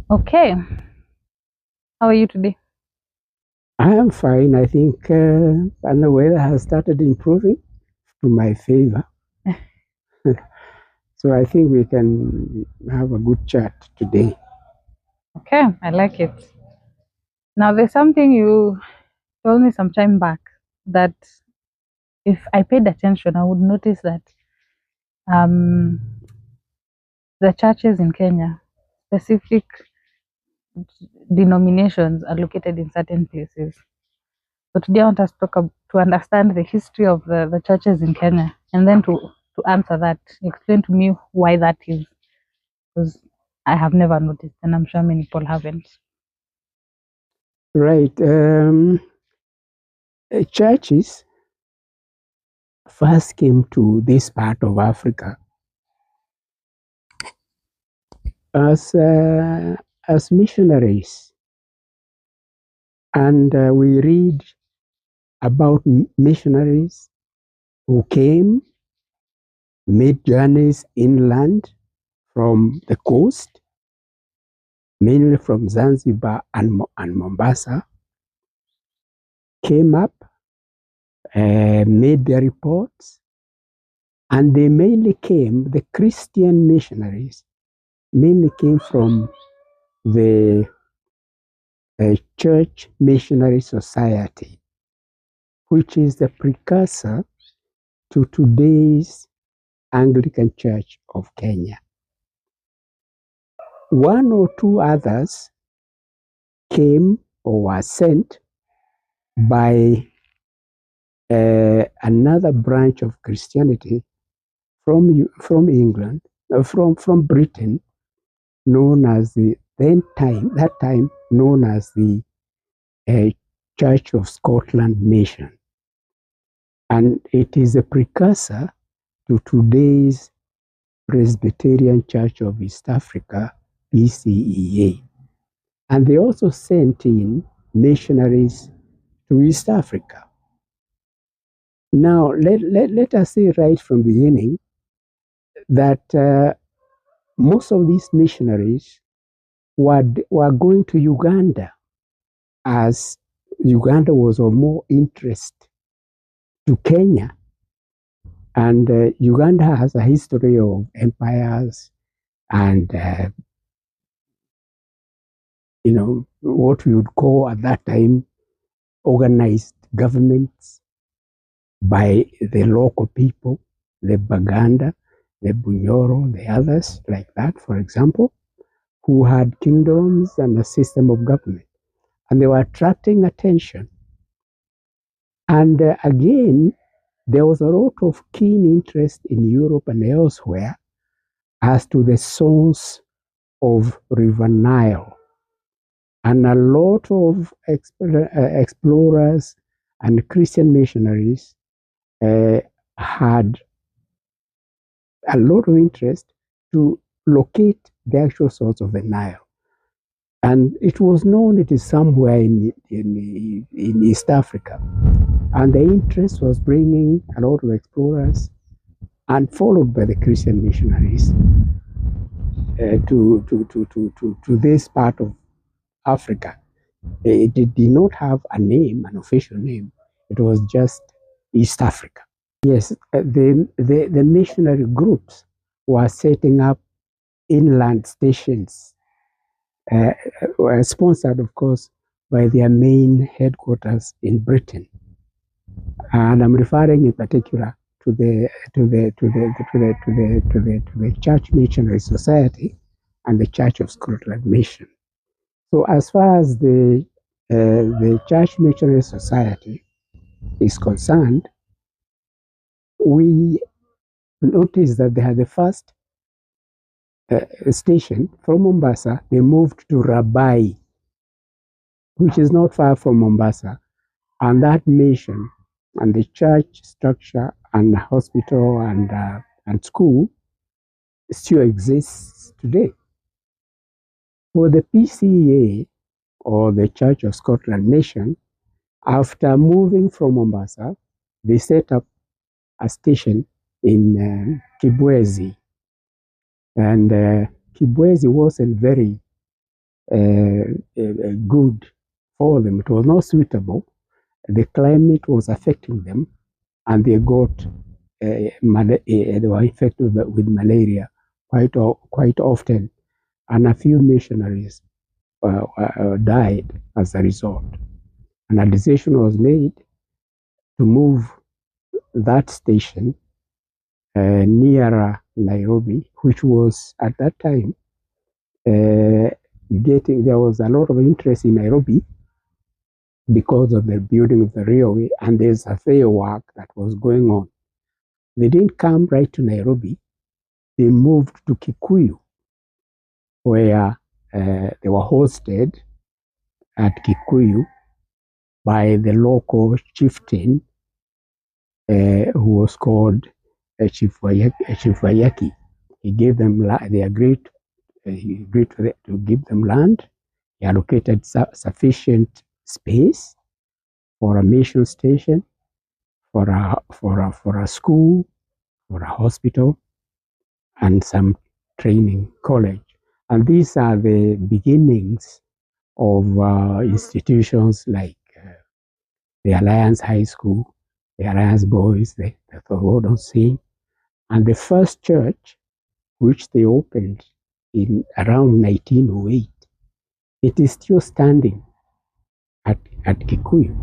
Okay, how are you today? I am fine. I think and the weather has started improving to my favor. So I think we can have a good chat today. Okay, I like it. Now, there's something you told me some time back that if I paid attention, I would notice that um, the churches in Kenya, specific denominations, are located in certain places. So today, I want us to to understand the history of the churches in Kenya, and then to answer that, explain to me why that is, because I have never noticed, and I'm sure many people haven't. Right. Churches first came to this part of Africa as as missionaries, and we read about missionaries who came, made journeys inland from the coast, mainly from Zanzibar and Mombasa, came up, made their reports, and they mainly came, the Christian missionaries mainly came from the Church Missionary Society, which is the precursor to today's Anglican Church of Kenya. One or two others came or were sent by another branch of Christianity from England, from Britain, known as that time known as the Church of Scotland Mission, and it is a precursor to today's Presbyterian Church of East Africa, PCEA. And they also sent in missionaries to East Africa. Now, let us say right from the beginning that most of these missionaries were going to Uganda, as Uganda was of more interest to Kenya. And Uganda has a history of empires and, what we would call at that time organized governments by the local people, the Baganda, the Bunyoro, the others like that, for example, who had kingdoms and a system of government. And they were attracting attention. And again, there was a lot of keen interest in Europe and elsewhere as to the source of River Nile. And a lot of explorers and Christian missionaries had a lot of interest to locate the actual source of the Nile. And it was known it is somewhere in East Africa. And the interest was bringing a lot of explorers and followed by the Christian missionaries to this part of Africa. It did not have a name, an official name. It was just East Africa. Yes, the missionary groups were setting up inland stations, were sponsored, of course, by their main headquarters in Britain. And I'm referring in particular to the Church Missionary Society and the Church of Scotland Mission. So as far as the Church Missionary Society is concerned, we noticed that they had the first station from Mombasa. They moved to Rabai, which is not far from Mombasa, and that mission and the church structure and hospital and school still exists today. For the PCA, or the Church of Scotland Mission, after moving from Mombasa, they set up a station in Kibwezi. And Kibwezi wasn't very good for them. It was not suitable. The climate was affecting them, and they got they were infected with malaria quite often, and a few missionaries died as a result. And a decision was made to move that station nearer Nairobi, which was at that time there was a lot of interest in Nairobi because of the building of the railway and the survey work that was going on. They didn't come right to Nairobi. They moved to Kikuyu, where they were hosted at Kikuyu by the local chieftain who was called Chief Wayaki. He gave them, they agreed, he agreed to give them land. He allocated sufficient space for a mission station, for a school, for a hospital, and some training college. And these are the beginnings of institutions like the Alliance High School, the Alliance Boys, the Thorodon Sing, and the first church, which they opened in around 1908. It is still standing at Kikuyu.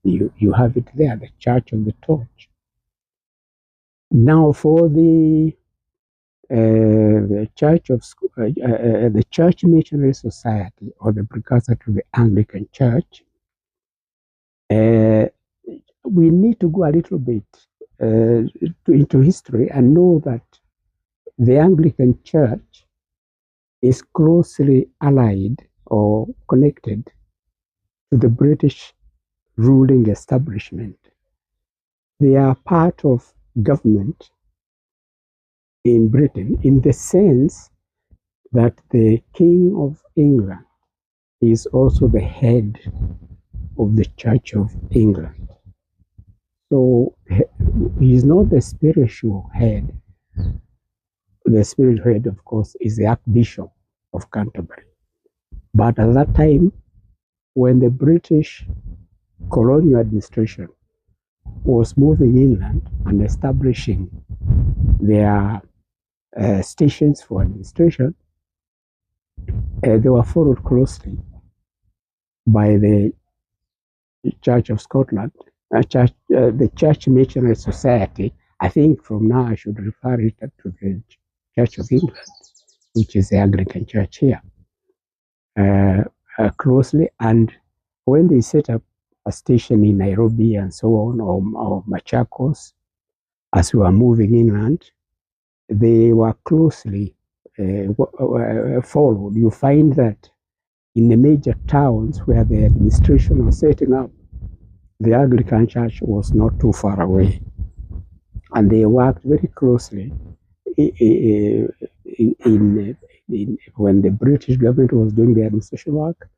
You have it there, the Church of the Torch. Now, for the Church Missionary Society, or the precursor to the Anglican Church, we need to go a little bit into history and know that the Anglican Church is closely allied or connected to the British ruling establishment. They are part of government in Britain in the sense that the King of England is also the head of the Church of England. So he is not the spiritual head. The spiritual head, of course, is the Archbishop of Canterbury. But at that time, when the British colonial administration was moving inland and establishing their stations for administration, they were followed closely by the Church of Scotland, the Church Missionary Society. I think from now I should refer it to the Church of England, which is the Anglican Church here, closely. And when they set up a station in Nairobi and so on, or Machakos, as we were moving inland, they were closely followed. You find that in the major towns where the administration was setting up, the Anglican Church was not too far away. And they worked very closely when the British government was doing the administration work.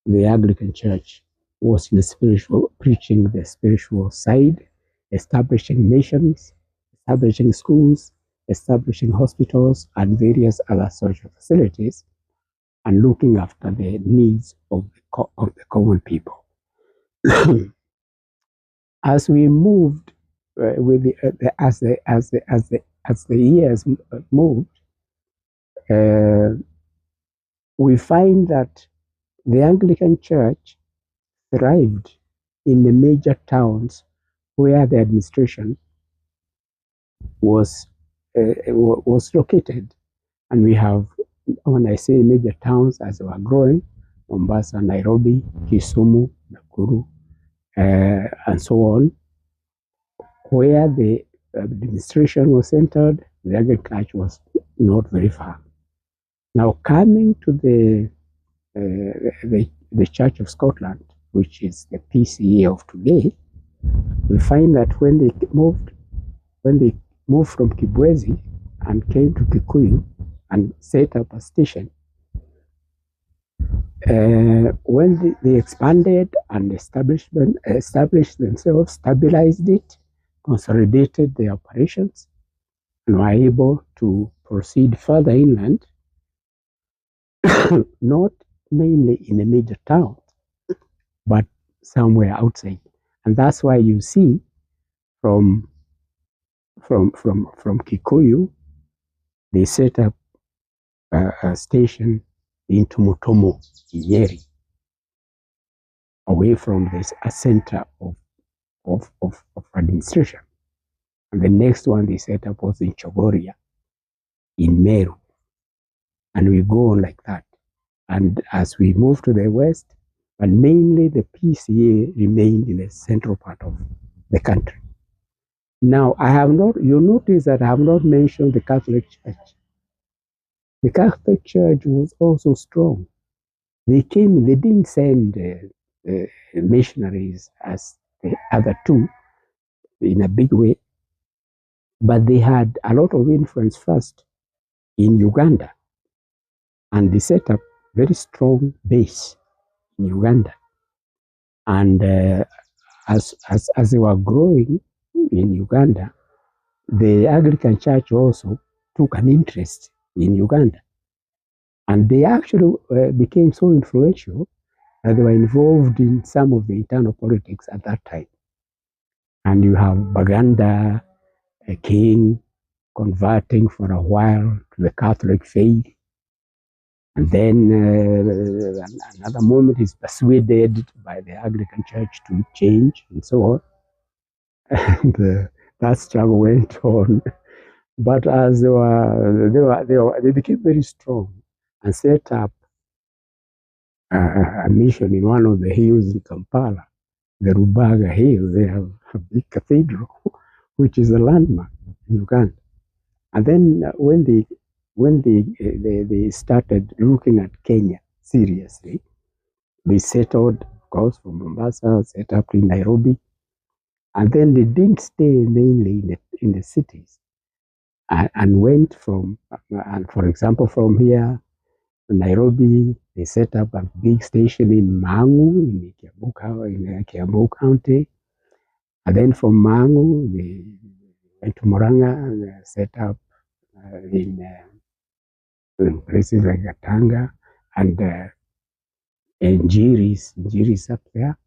The Anglican Church was in the spiritual, preaching the spiritual side, establishing missions, establishing schools, establishing hospitals, and various other social facilities, and looking after the needs of the common people. As we moved as the years moved, we find that the Anglican Church thrived in the major towns where the administration was located. And we have, when I say major towns as they were growing, Mombasa, Nairobi, Kisumu, Nakuru, and so on, where the administration was centered, the Anglican Church was not very far. Now, coming to the Church of Scotland, which is the PCA of today, we find that when they moved from Kibwezi and came to Kikuyu and set up a station, when they expanded and established themselves, stabilized it, consolidated their operations, and were able to proceed further inland, not mainly in a major town, but somewhere outside. And that's why you see from from Kikuyu, they set up a station in Tumutomo, in Nyeri, away from this a center of administration. And the next one they set up was in Chogoria, in Meru. And we go on like that. And as we move to the west, but mainly the PCA remained in the central part of the country. Now, I have not, you notice that I have not mentioned the Catholic Church. The Catholic Church was also strong. They came, they didn't send missionaries as the other two in a big way, but they had a lot of influence first in Uganda, and they set up very strong base in Uganda. And as they were growing in Uganda, the Anglican Church also took an interest in Uganda. And they actually became so influential that they were involved in some of the internal politics at that time. And you have Baganda, a king, converting for a while to the Catholic faith. And then another moment is persuaded by the Anglican Church to change and so on. And that struggle went on. But as they became very strong and set up a mission in one of the hills in Kampala, the Rubaga Hill. They have a big cathedral, which is a landmark in Uganda. And then when they started looking at Kenya seriously, they settled, of course, from Mombasa, set up in Nairobi, and then they didn't stay mainly in the cities, and went from, and for example, from here, Nairobi, they set up a big station in Mangu, in Kiambu County. And then from Mangu, they went to Muranga and set up in places like Gatanga and Njiris up there.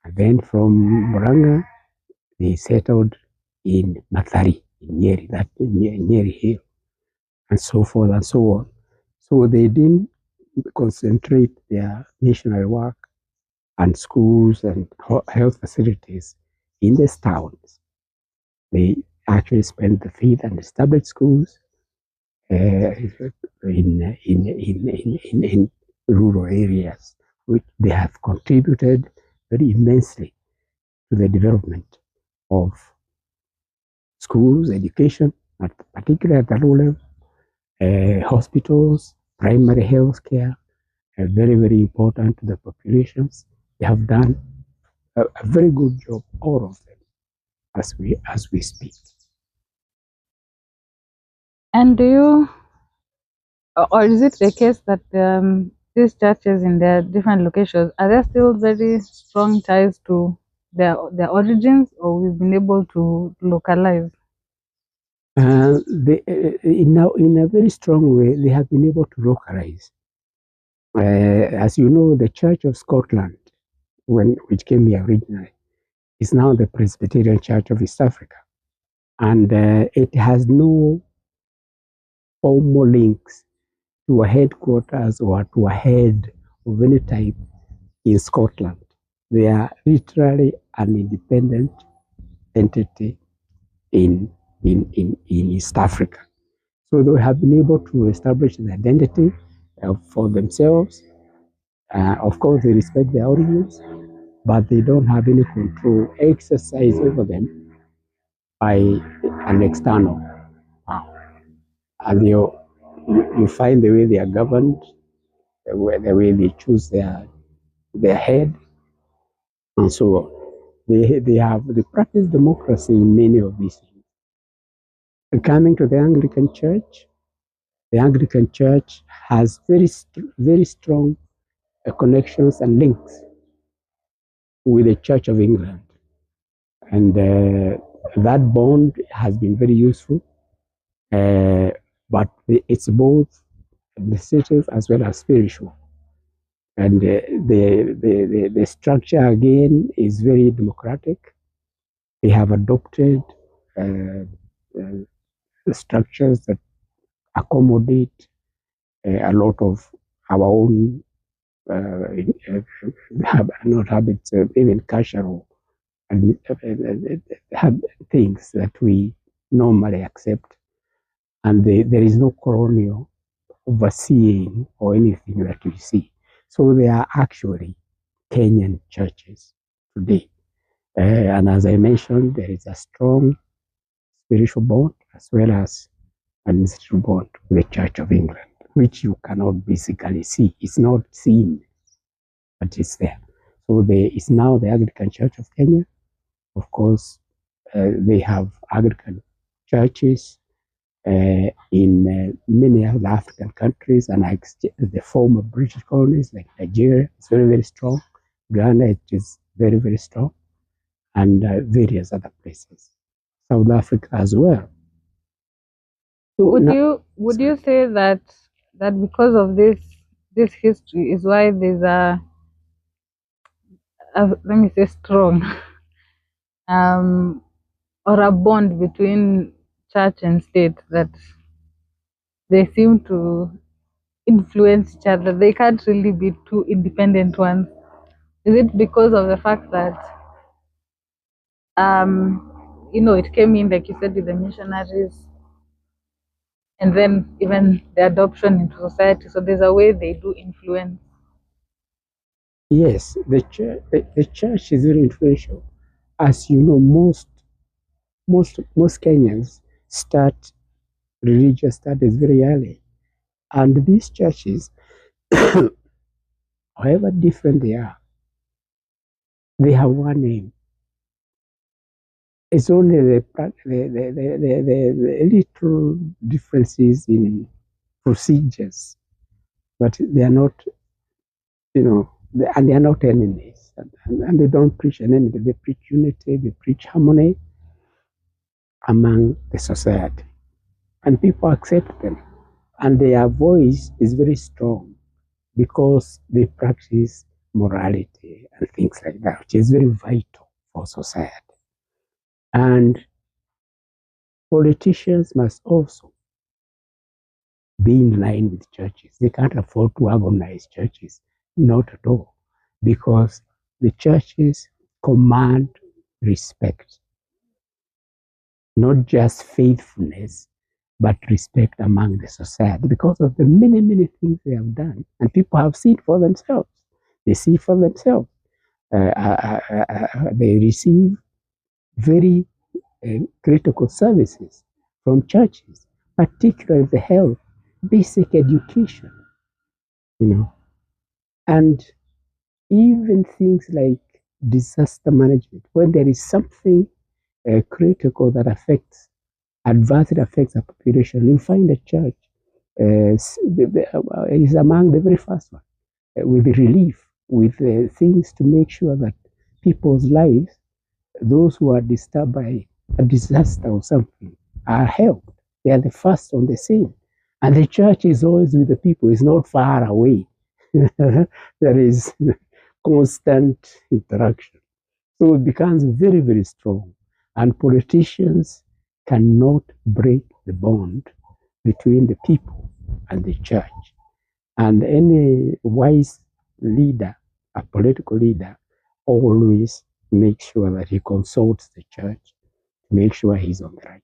And then from Muranga, they settled in Mathari, in Nyeri, that Nyeri Hill, and so forth and so on. So they didn't concentrate their missionary work and schools and health facilities in these towns. They actually spent the faith and established schools in rural areas, which they have contributed very immensely to the development of schools, education, particularly at the low level, hospitals, primary health care, very, very important to the populations. They have done a very good job, all of them, as we speak. And do you, or is it the case that these churches in their different locations, are there still very strong ties to their origins, or we've been able to localize? In a very strong way, they have been able to localize. As you know, the Church of Scotland, which came here originally, is now the Presbyterian Church of East Africa. And it has no formal links to a headquarters or to a head of any type in Scotland. They are literally an independent entity in East Africa. So they have been able to establish an identity for themselves. Of course, they respect their origins, but they don't have any control exercise over them by an external power. And you find the way they are governed, the way they choose their head, and so on. They practice democracy in many of these things. And coming to the Anglican Church has very strong connections and links with the Church of England, and that bond has been very useful. But it's both administrative as well as spiritual. And the structure again is very democratic. They have adopted uh, structures that accommodate a lot of our own not habits, even cultural and things that we normally accept. And there is no colonial overseeing or anything that we see. So they are actually Kenyan churches today. And as I mentioned, there is a strong spiritual bond as well as an administrative bond with the Church of England, which you cannot basically see. It's not seen, but it's there. So there is now the Anglican Church of Kenya. Of course, they have Anglican churches in many other African countries, and like the former British colonies like Nigeria, it's very, very strong. Ghana, it is very, very strong, and various other places. South Africa as well. So Would you say that because of this history is why there's a let me say strong or a bond between church and state, that they seem to influence each other? They can't really be two independent ones. Is it because of the fact that it came in, like you said, with the missionaries, and then even the adoption into society, so there's a way they do influence? yes, the church is very influential. As you know, most Kenyans start religious studies very early, and these churches, however different they have one name. It's only the little differences in procedures, but they are not, and they are not enemies. And they don't preach enmity, they preach unity, they preach harmony among the society. And people accept them. And their voice is very strong because they practice morality and things like that, which is very vital for society. And politicians must also be in line with churches. They can't afford to agonize churches, not at all, because the churches command respect, not just faithfulness, but respect among the society because of the many, many things they have done. And people have seen for themselves. They see for themselves. They receive very critical services from churches, particularly the health, basic education, and even things like disaster management. When there is something critical that adversely affects a population, you find a church is among the very first one with relief, with things to make sure that people's lives, those who are disturbed by a disaster or something, are helped. They are the first on the scene. And the church is always with the people, it's not far away. There is constant interaction. So it becomes very, very strong. And politicians cannot break the bond between the people and the church. And any wise leader, a political leader, always makes sure that he consults the church to make sure he's on the right